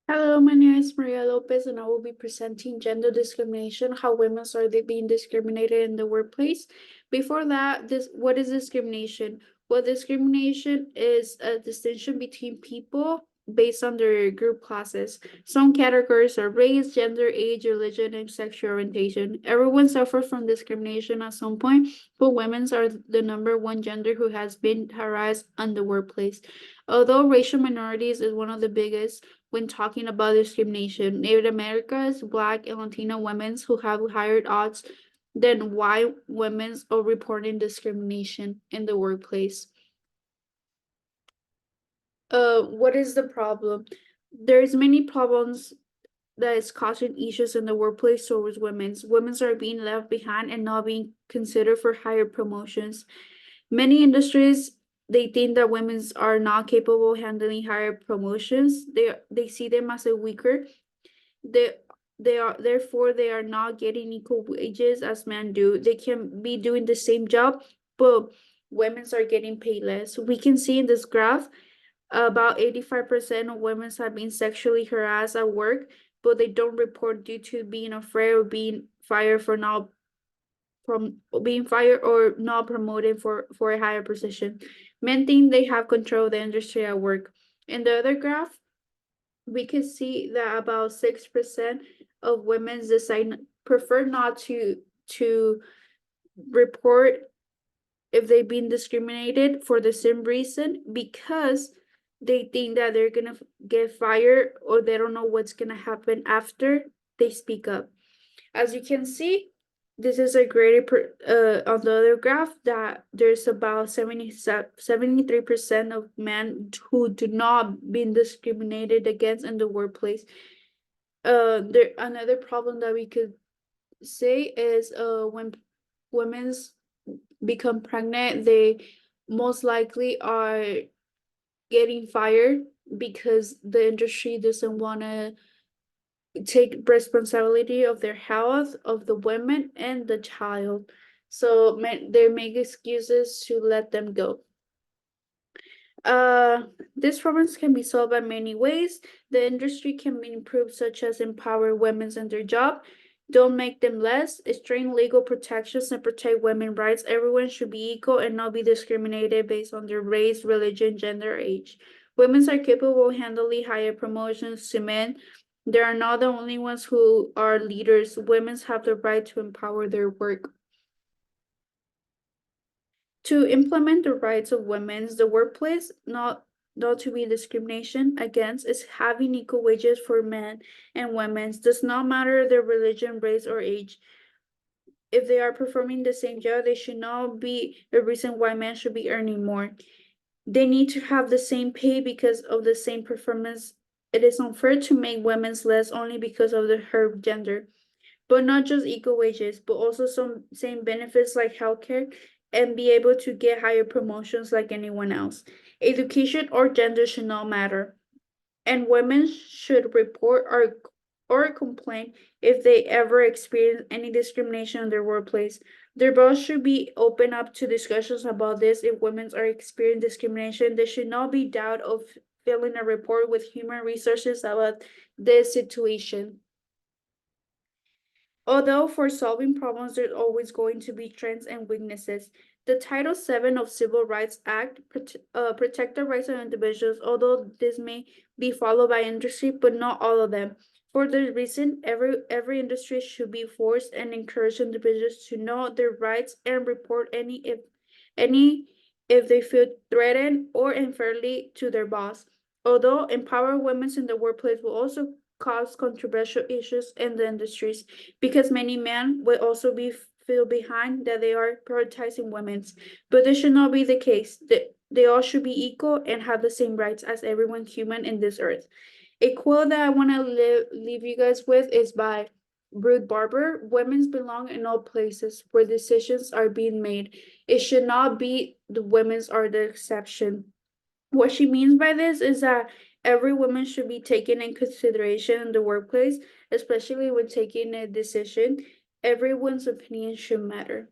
Hello, my name is Maria Lopez, and I will be presenting gender discrimination, how women are being discriminated in the workplace. Before that, what is discrimination? Well, discrimination is a distinction between people based on their group classes. Some categories are race, gender, age, religion, and sexual orientation. Everyone suffers from discrimination at some point, but women are the number one gender who has been harassed in the workplace. Although racial minorities is one of the biggest when talking about discrimination. Native Americans, Black, and Latino women who have higher odds than white women of reporting discrimination in the workplace. What is the problem? There's many problems that is causing issues in the workplace towards women. Women are being left behind and not being considered for higher promotions. Many industries they think that women are not capable of handling higher promotions. They see them as a weaker. They they are therefore they are not getting equal wages as men do. They can be doing the same job, but women are getting paid less. We can see in this graph about 85% of women have been sexually harassed at work, but they don't report due to being afraid of being fired for not from being fired or not promoted for a higher position. Men think they have control of the industry at work. In the other graph, we can see that about 6% of women decide prefer not to report if they've been discriminated for the same reason because they think that they're gonna get fired or they don't know what's gonna happen after they speak up. As you can see, this is a greater on the other graph that there's about 73% of men who do not been discriminated against in the workplace. There another problem that we could say is when women's become pregnant, they most likely are getting fired because the industry doesn't want to take responsibility of their health of the women and the child, so they make excuses to let them go. These problems can be solved by many ways. The industry can be improved, such as empower women in their job, don't make them less, strengthen legal protections, and protect women's rights. Everyone should be equal and not be discriminated based on their race, religion, gender, age. Women are capable of handling higher promotions to men. They are not the only ones who are leaders. Women have the right to empower their work. To implement the rights of women in the workplace, not to be discrimination against, is having equal wages for men and women. Does not matter their religion, race, or age. If they are performing the same job, they should not be a reason why men should be earning more. They need to have the same pay because of the same performance. It is unfair to make women's less only because of her gender, but not just equal wages, but also some same benefits like healthcare and be able to get higher promotions like anyone else. Education or gender should not matter, and women should report or complain if they ever experience any discrimination in their workplace. Their boss should be open up to discussions about this. If women are experiencing discrimination, there should not be doubt of filling a report with human resources about this situation. Although for solving problems there's always going to be strengths and weaknesses, the Title VII of Civil Rights Act protect the rights of individuals, although this may be followed by industry, but not all of them. For this reason, every industry should be forced and encourage individuals to know their rights and report any if they feel threatened or unfairly to their boss. Although empower women in the workplace will also cause controversial issues in the industries because many men will also be feel behind that they are prioritizing women's, but this should not be the case. They all should be equal and have the same rights as everyone human in this earth. A quote that I want to leave you guys with is by Ruth Barber: women belong in all places where decisions are being made. It should not be the women's are the exception. What she means by this is that every woman should be taken in consideration in the workplace, especially when taking a decision. Everyone's opinion should matter.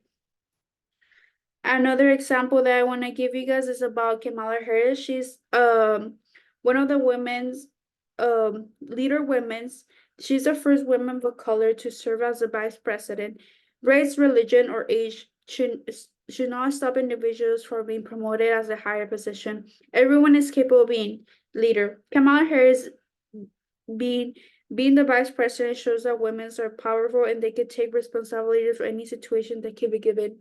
Another example that I want to give you guys is about Kamala Harris. She's one of the women's leader women's. She's the first woman of color to serve as a vice president. Race, religion, or age should not stop individuals from being promoted as a higher position. Everyone is capable of being leader. Kamala Harris being being the vice president shows that women are powerful and they can take responsibility for any situation that can be given.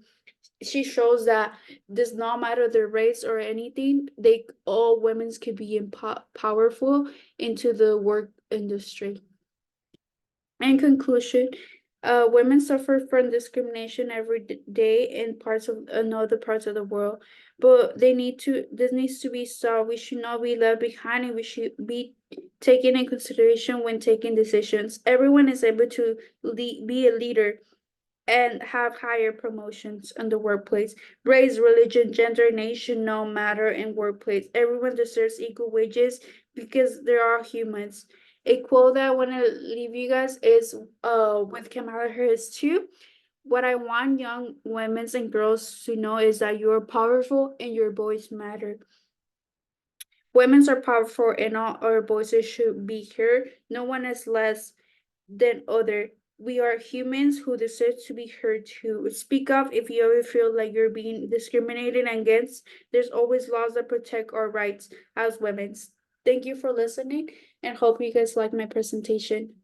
She shows that does not matter their race or anything, they all women could be powerful into the work industry. In conclusion, women suffer from discrimination every day in other parts of the world, but this needs to be solved. We should not be left behind, and we should be taken in consideration when taking decisions. Everyone is able to be a leader and have higher promotions in the workplace. Race, religion, gender, nation, no matter in workplace. Everyone deserves equal wages because they are humans. A quote that I want to leave you guys is with Kamala Harris too. What I want young women and girls to know is that you are powerful and your voice matter. Women are powerful and all our voices should be heard. No one is less than other. We are humans who deserve to be heard too. Speak up if you ever feel like you're being discriminated against. There's always laws that protect our rights as women. Thank you for listening and hope you guys like my presentation.